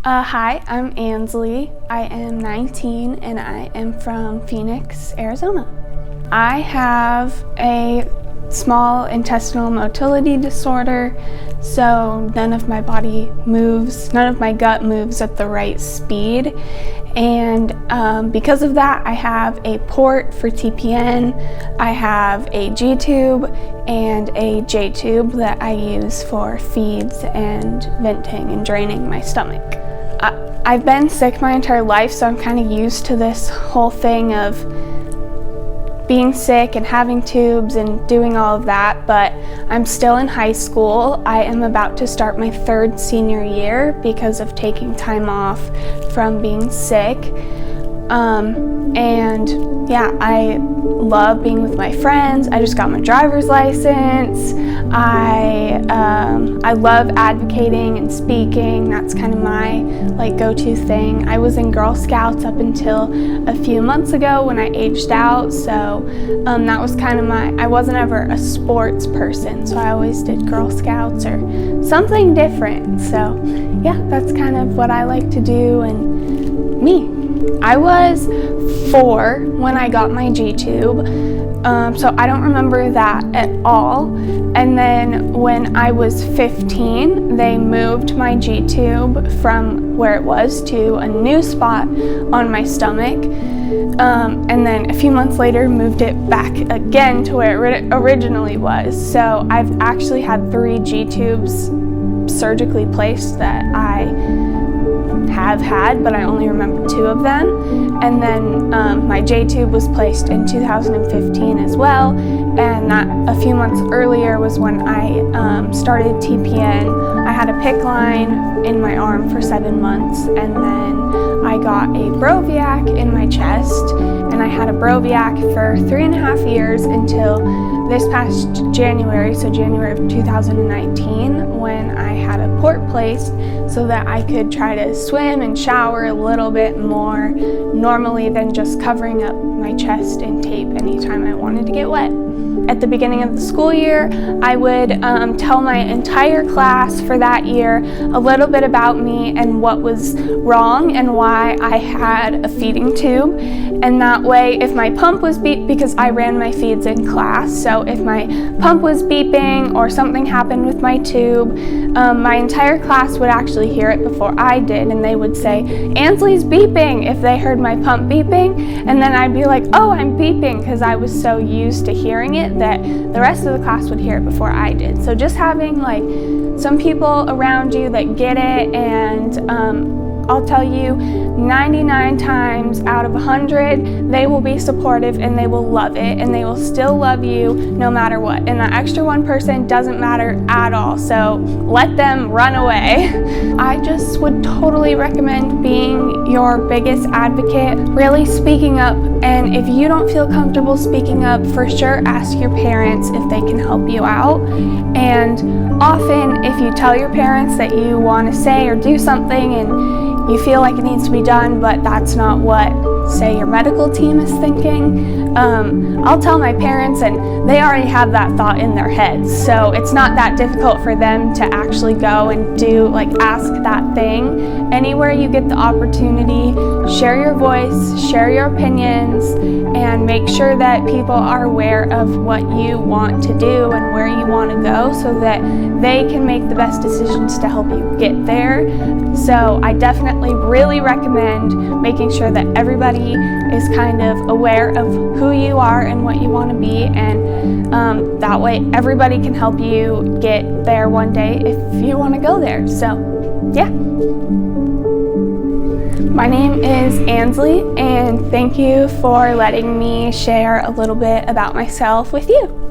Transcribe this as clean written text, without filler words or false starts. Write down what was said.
Hi, I'm Ansley. I am 19 and I am from Phoenix, Arizona. I have a small intestinal motility disorder, so none of my gut moves at the right speed. And because of that, I have a port for TPN, I have a G-tube and a J-tube that I use for feeds and venting and draining my stomach. I've been sick my entire life, so I'm kind of used to this whole thing of being sick and having tubes and doing all of that, but I'm still in high school. I am about to start my third senior year because of taking time off from being sick. And yeah, I love being with my friends. I just got my driver's license. I love advocating and speaking. That's kind of my go-to thing. I was in Girl Scouts up until a few months ago when I aged out, so that was kind of I wasn't ever a sports person, so I always did Girl Scouts or something different. So yeah, that's kind of what I like to do. And me. I was 4 when I got my G-tube, so I don't remember that at all. And then when I was 15, they moved my G-tube from where it was to a new spot on my stomach. And then a few months later moved it back again to where it originally was. So I've actually had 3 G-tubes surgically placed that I have had, but I only remember 2 of them. And then my J-tube was placed in 2015 as well, and that a few months earlier was when I started TPN. I had a PICC line in my arm for 7 months, and then I got a Broviac in my chest, and I had a Broviac for 3.5 years until this past January, so January of 2019, when I had a port placed so that I could try to swim and shower a little bit more normally than just covering up my chest in tape anytime I wanted to get wet. At the beginning of the school year, I would tell my entire class for that year a little bit about me and what was wrong and why I had a feeding tube. And that way, if my pump was because I ran my feeds in class, so if my pump was beeping or something happened with my tube, my entire class would actually hear it before I did, and they would say, "Ansley's beeping," if they heard my pump beeping, and then I'd be like, "Oh, I'm beeping," because I was so used to hearing it that the rest of the class would hear it before I did. So just having some people around you that get it, and I'll tell you, 99 times out of 100, they will be supportive and they will love it, and they will still love you no matter what. And that extra 1% doesn't matter at all, so let them run away. I just would totally recommend being your biggest advocate, really speaking up. And if you don't feel comfortable speaking up, for sure ask your parents if they can help you out. And often, if you tell your parents that you want to say or do something and you feel like it needs to be done, but that's not what, say, your medical team is thinking, I'll tell my parents and they already have that thought in their heads. So it's not that difficult for them to actually go and ask that thing. Anywhere you get the opportunity, share your voice, share your opinions, and make sure that people are aware of what you want to do and where you want to go so that they can make the best decisions to help you get there. So I definitely really recommend making sure that everybody is kind of aware of who you are and what you want to be, and that way everybody can help you get there one day if you want to go there. So yeah. My name is Ansley, and thank you for letting me share a little bit about myself with you.